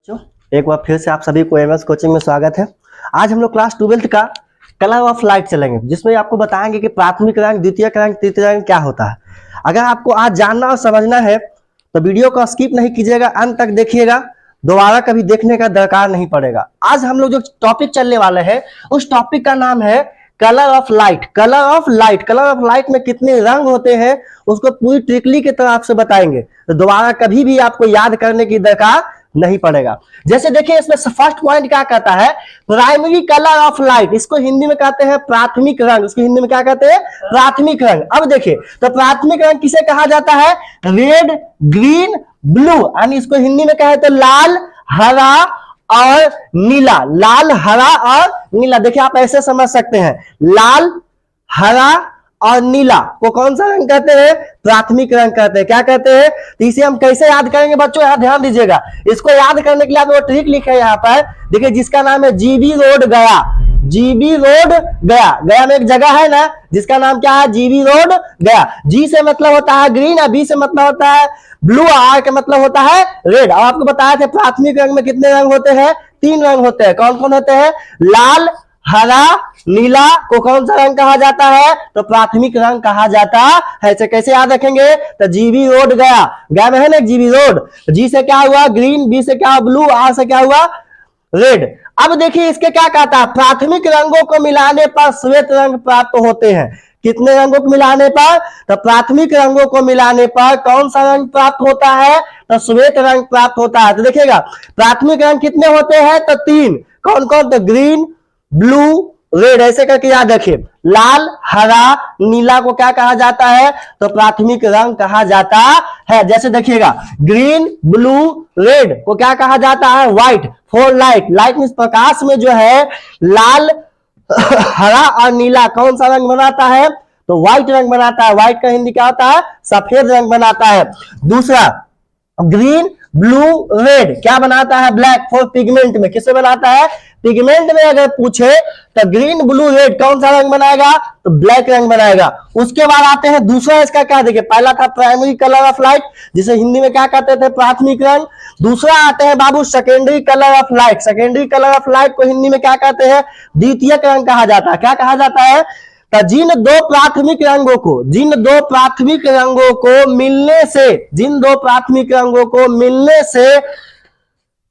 एक बार फिर से आप सभी को एमएस कोचिंग में स्वागत है। आज हम लोग क्लास 12th का कलर ऑफ लाइट चलेंगे, जिसमें आपको बताएंगे कि प्राथमिक रंग, द्वितीयक रंग, तृतीय रंग क्या होता है। अगर आपको आज जानना और समझना है तो वीडियो को स्किप नहीं कीजिएगा, अंत तक देखिएगा, दोबारा कभी देखने का दरकार नहीं पड़ेगा। आज हम लोग जो टॉपिक चलने वाले हैं उस टॉपिक का नाम है colour of light. Colour of light, colour of light में कितने रंग होते हैं उसको पूरी ट्रिकली की तरह आपसे बताएंगे, तो दोबारा कभी भी आपको याद करने की दरकार नहीं पड़ेगा। जैसे देखिए इसमें फर्स्ट पॉइंट क्या कहता है, प्राइमरी कलर ऑफ लाइट, इसको हिंदी में कहते हैं प्राथमिक रंग। इसको हिंदी में क्या कहते हैं? प्राथमिक रंग। अब देखिए तो प्राथमिक रंग किसे कहा जाता है? रेड, ग्रीन, ब्लू, यानी इसको हिंदी में कहे तो लाल, हरा और नीला। लाल, हरा और नीला। देखिए आप ऐसे समझ सकते हैं, लाल, हरा और नीला को कौन सा रंग कहते हैं? प्राथमिक रंग कहते हैं। क्या कहते हैं? तो इसे हम कैसे याद करेंगे बच्चों, यहाँ ध्यान दीजिएगा। इसको याद करने के लिए आप वो ट्रिक लिखे यहाँ पर, देखिए जिसका नाम है जीबी रोड गया। जीबी रोड गया, गया में एक जगह है ना जिसका नाम क्या है? जीबी रोड गया। जी से मतलब होता है ग्रीन और बी से मतलब होता है ब्लू, आर का मतलब होता है रेड। और आपको बताया था प्राथमिक रंग में कितने रंग होते हैं? 3 रंग होते हैं। कौन कौन होते हैं? लाल, हरा, नीला को कौन सा रंग कहा जाता है? तो प्राथमिक रंग कहा जाता है। इसे कैसे याद रखेंगे? तो जीबी रोड गया, गया में है ना जीबी रोड, जी से क्या हुआ? ग्रीन, बी से क्या हुआ? ब्लू, आर से क्या हुआ? रेड। अब देखिए इसके क्या कहता है, प्राथमिक रंगों को मिलाने पर श्वेत रंग प्राप्त होते हैं। कितने रंगों को मिलाने पर? तो प्राथमिक रंगों को मिलाने पर कौन सा रंग प्राप्त होता है? तो श्वेत रंग प्राप्त होता है। तो देखिएगा प्राथमिक रंग कितने होते हैं? तो 3। कौन कौन? तो ग्रीन, ब्लू, रेड, ऐसे करके याद रखिए। लाल, हरा, नीला को क्या कहा जाता है? तो प्राथमिक रंग कहा जाता है। जैसे देखिएगा ग्रीन, ब्लू, रेड को क्या कहा जाता है? White. For light, light means प्रकाश में जो है लाल, हरा और नीला कौन सा रंग बनाता है? तो व्हाइट रंग बनाता है। व्हाइट का हिंदी क्या होता है? सफेद रंग बनाता है। दूसरा ग्रीन, ब्लू, रेड क्या बनाता है? ब्लैक। फॉर पिगमेंट में किसे बनाता है? पिगमेंट में अगर पूछे तो ग्रीन, ब्लू, रेड कौन सा रंग बनाएगा? तो ब्लैक रंग बनाएगा। उसके बाद आते हैं दूसरा, इसका क्या देखिए, पहला था प्राइमरी कलर ऑफ लाइट जिसे हिंदी में क्या कहते थे? प्राथमिक रंग। दूसरा आते हैं बाबू secondary colour of light. Secondary colour of light को हिंदी में क्या कहते हैं? द्वितीयक रंग कहा जाता है। क्या कहा जाता है? तो जिन दो प्राथमिक रंगों को मिलने से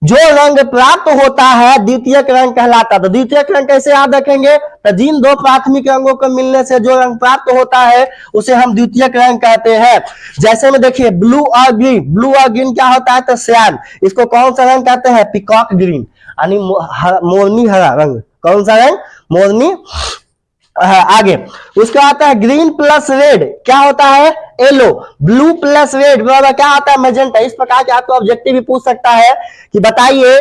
जो रंग प्राप्त होता है द्वितीयक रंग कहलाता है। तो द्वितीयक रंग कैसे याद रखेंगे? तो जिन दो प्राथमिक रंगों को मिलने से जो रंग प्राप्त होता है उसे हम द्वितीयक रंग कहते हैं। जैसे में देखिए ब्लू और ग्रीन, ब्लू और ग्रीन क्या होता है? तो श्यान। इसको कौन सा रंग कहते हैं? पीकॉक ग्रीन, यानी मोरनी हरा रंग। कौन सा रंग? मोरनी। आगे उसके आता है ग्रीन प्लस रेड, क्या होता है? येलो। ब्लू प्लस रेड बराबर क्या आता है? मैजेंटा। इस प्रकार के आपको ऑब्जेक्टिव भी पूछ सकता है कि बताइए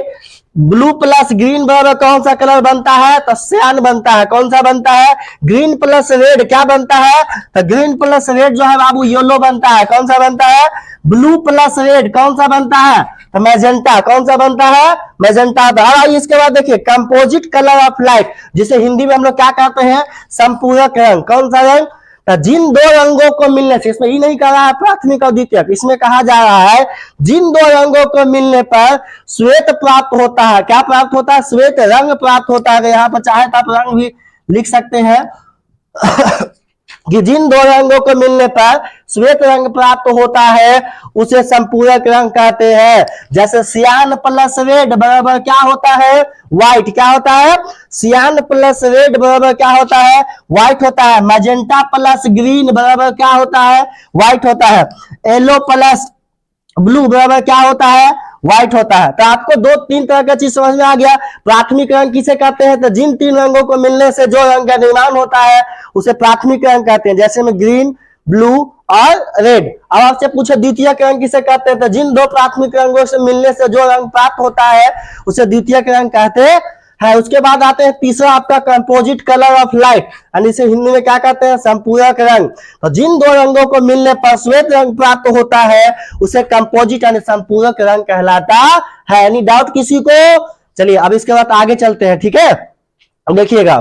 ब्लू प्लस ग्रीन बराबर कौन सा कलर बनता है? तो श्यान बनता है। कौन सा बनता है? ग्रीन प्लस रेड क्या बनता है? तो ग्रीन प्लस रेड जो है बाबू येलो बनता है। कौन सा बनता है? ब्लू प्लस रेड कौन सा बनता है? तो मैजेंटा। कौन सा बनता है? मैजेंटा। इसके बाद देखिए कंपोजिट कलर ऑफ लाइट, जिसे हिंदी में हम लोग क्या कहते हैं? संपूरक रंग। कौन सा रंग? तो जिन दो रंगों को मिलने से, इसमें ये नहीं कह रहा है प्राथमिक और द्वितीयक, इसमें कहा जा रहा है जिन दो रंगों को मिलने पर श्वेत प्राप्त होता है। क्या प्राप्त होता है? श्वेत रंग प्राप्त होता है। यहाँ पर चाहे तो आप रंग भी लिख सकते हैं कि जिन दो रंगों को मिलने पर श्वेत रंग प्राप्त होता है उसे संपूरक रंग कहते हैं। जैसे सियान प्लस रेड बराबर क्या होता है? व्हाइट। क्या होता है? सियान प्लस रेड बराबर क्या होता है? व्हाइट होता है। मैजेंटा प्लस ग्रीन बराबर क्या होता है? व्हाइट होता है। येलो प्लस ब्लू बराबर क्या होता है? व्हाइट होता है। तो आपको 2-3 तरह का चीज समझ में आ गया। प्राथमिक रंग किसे कहते हैं? तो जिन 3 रंगों को मिलने से जो रंग का निर्माण होता है उसे प्राथमिक रंग कहते हैं। जैसे में ग्रीन, ब्लू और रेड। अब आपसे पूछे द्वितीयक रंग किसे कहते हैं? तो जिन 2 प्राथमिक रंगों से मिलने से जो रंग प्राप्त होता है उसे द्वितीयक रंग कहते हैं। उसके बाद आते हैं तीसरा आपका कंपोजिट कलर ऑफ लाइट, यानी इसे हिंदी में क्या कहते हैं? संपूरक रंग। तो जिन 2 रंगों को मिलने पर श्वेत रंग प्राप्त होता है उसे कंपोजिट यानी संपूरक रंग कहलाता है। यानी डाउट किसी को? चलिए अब इसके बाद आगे चलते हैं, ठीक है? अब देखिएगा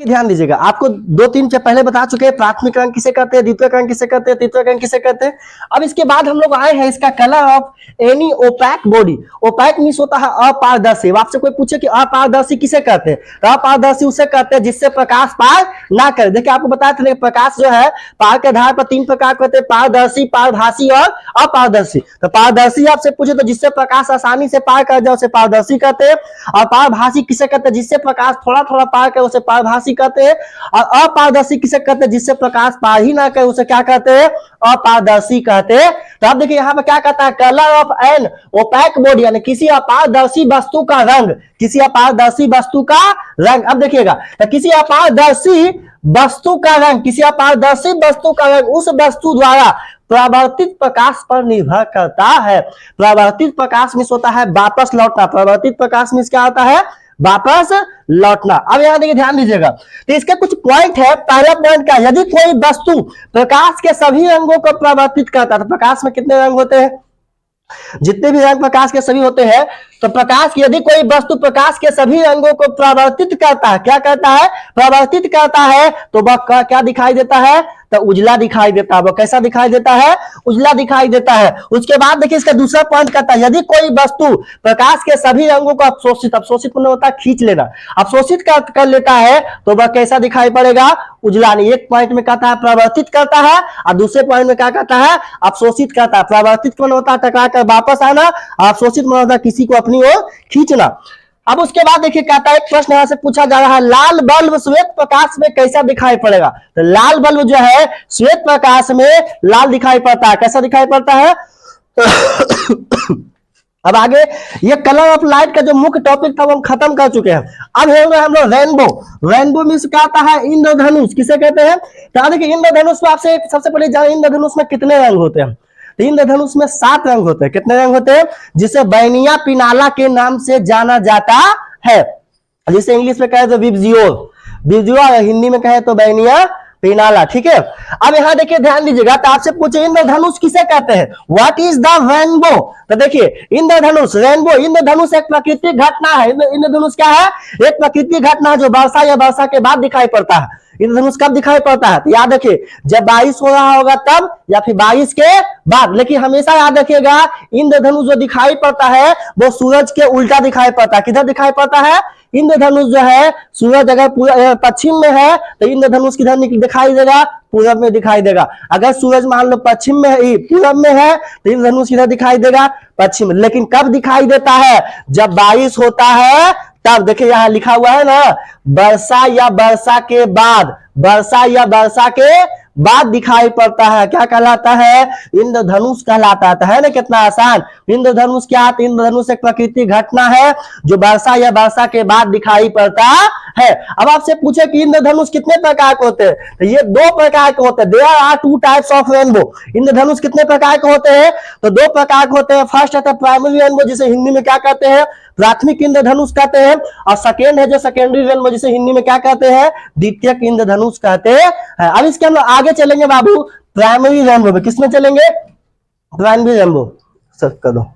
ध्यान दीजिएगा, आपको 2-3 से पहले बता चुके हैं प्राथमिक रंग किसे कहते हैं, द्वितीय रंग किसे कहते हैं, तृतीय रंग किसे कहते हैं। अब इसके बाद हम लोग आए हैं इसका colour of any opaque body. Opaque means होता है अपारदर्शी। आपसे कोई पूछे कि अपारदर्शी किसे कहते हैं, तो अपारदर्शी उसे कहते हैं जिससे प्रकाश पार ना करे। देखिए आपको बताया था प्रकाश जो है पार के आधार पर 3 प्रकार के होते हैं, पारदर्शी, पारभासी और अपारदर्शी। तो पारदर्शी आपसे पूछे तो जिससे प्रकाश आसानी से पार कर जाए उसे पारदर्शी कहते हैं, और पारभासी किसे कहते हैं, जिससे प्रकाश थोड़ा थोड़ा पार करे उसे पारभासी कहते हैं, और अपारदर्शी किसे कहते हैं, जिससे प्रकाश पार ही ना करे उसे क्या कहते हैं, अपारदर्शी कहते हैं। तो आप देखिए यहाँ पे क्या कहता है, colour of an opaque body, यानी किसी अपारदर्शी वस्तु का रंग, किसी अपारदर्शी वस्तु का रंग। अब देखिएगा, तो किसी अपारदर्शी वस्तु का रंग, किसी अपारदर्शी वस्तु का रंग उस वस्तु द्वारा परावर्तित प्रकाश पर निर्भर करता है। परावर्तित प्रकाश में होता है वापस लौटना, परावर्तित प्रकाश में क्या होता है, वापस लौटना। अब यहां देखिए ध्यान दीजिएगा, तो इसके कुछ पॉइंट है। पहला पॉइंट क्या है, यदि कोई वस्तु प्रकाश के सभी रंगों को परावर्तित करता है, तो प्रकाश में कितने रंग होते हैं, जितने भी रंग प्रकाश के सभी होते हैं, तो प्रकाश यदि कोई वस्तु प्रकाश के सभी रंगों को परावर्तित करता है, क्या करता है, परावर्तित करता है, तो वह क्या दिखाई देता है, तो उजला दिखाई देता है। वो कैसा दिखाई देता है, उजला दिखाई देता है। उसके बाद देखिए इसका दूसरा पॉइंट कहता है, यदि कोई वस्तु प्रकाश के सभी रंगों को अवशोषित, अवशोषित मतलब होता है खींच लेना, अवशोषित कर लेता है, तो वह कैसा दिखाई पड़ेगा, उजला। नहीं, एक पॉइंट में कहता है परावर्तित करता है, और दूसरे पॉइंट में क्या कहता है, अवशोषित करता है। परावर्तित मतलब होता है टकरा कर वापस आना, अवशोषित मतलब होता है किसी को अपनी ओर खींचना। अब उसके बाद देखिए कहता है, एक प्रश्न यहां से पूछा जा रहा है, लाल बल्ब श्वेत प्रकाश में कैसा दिखाई पड़ेगा। तो लाल बल्ब जो है श्वेत प्रकाश में लाल दिखाई पड़ता है, कैसा दिखाई पड़ता है। अब आगे ये कलर ऑफ लाइट का जो मुख्य टॉपिक था वो हम खत्म कर चुके हैं। अब हम लोग रेनबो। रेनबो मींस क्या आता है, इंद्रधनुष किसे कहते हैं। तो देखिए इंद्रधनुष में आपसे सबसे पहले जाने इंद्रधनुष में कितने रंग होते हैं। इंद्रधनुष में 7 रंग होते हैं। कितने रंग होते हैं, जिसे बैनिया पिनाला के नाम से जाना जाता है। जिसे इंग्लिश में कहे तो विब्जियोर, हिंदी में कहे तो बैनिया पिनाला। ठीक है, अब यहां देखिए ध्यान दीजिएगा, तो आपसे पूछे इंद्रधनुष किसे कहते हैं, व्हाट इज द रेनबो। तो देखिए इंद्रधनुष, रेनबो, इंद्रधनुष एक प्राकृतिक घटना है। इंद्रधनुष क्या है, एक प्राकृतिक घटना जो वर्षा या वर्षा के बाद दिखाई पड़ता है। इंद्रधनुष कब दिखाई पड़ता है, तो याद रखिए जब बारिश हो रहा होगा तब, या फिर बारिश के बाद। लेकिन हमेशा याद रखिएगा इंद्रधनुष जो दिखाई पड़ता है वो सूरज के उल्टा दिखाई पड़ता है। किधर दिखाई पड़ता है, इंद्रधनुष जो है सूरज अगर पश्चिम में है तो इंद्रधनुष किधर दिखाई देगा, पूरब में दिखाई देगा। अगर सूरज मान लो पश्चिम में है, पूरब में है, तो इंद्रधनुष किधर दिखाई देगा, पश्चिम में। लेकिन कब दिखाई देता है, जब बारिश होता है तब। देखिए यहां लिखा हुआ है ना, वर्षा या वर्षा के बाद, वर्षा या वर्षा के बाद दिखाई पड़ता है। क्या कहलाता है, इंद्रधनुष कहलाता है ना। कितना आसान। इंद्रधनुष क्या है, इंद्रधनुष एक प्राकृतिक घटना है जो वर्षा या वर्षा के बाद दिखाई पड़ता है। अब आपसे पूछे कि इंद्रधनुष कितने प्रकार के होते हैं, तो ये 2 प्रकार के होते हैं। There are 2 types of rainbow. इंद्रधनुष कितने प्रकार के होते हैं, तो 2 प्रकार के होते हैं। फर्स्ट है प्राइमरी रेनबो, जिसे हिंदी में क्या कहते हैं, प्राथमिक इंद्रधनुष कहते हैं। और सेकेंड है जो सेकेंडरी रेनबो, जिसे हिंदी में क्या कहते हैं, द्वितीयक इंद्रधनुष कहते हैं। अब इसके हम आगे चलेंगे बाबू प्राइमरी रेनबो में। किसमें चलेंगे, प्राइमरी रेनबो। सर कर दो।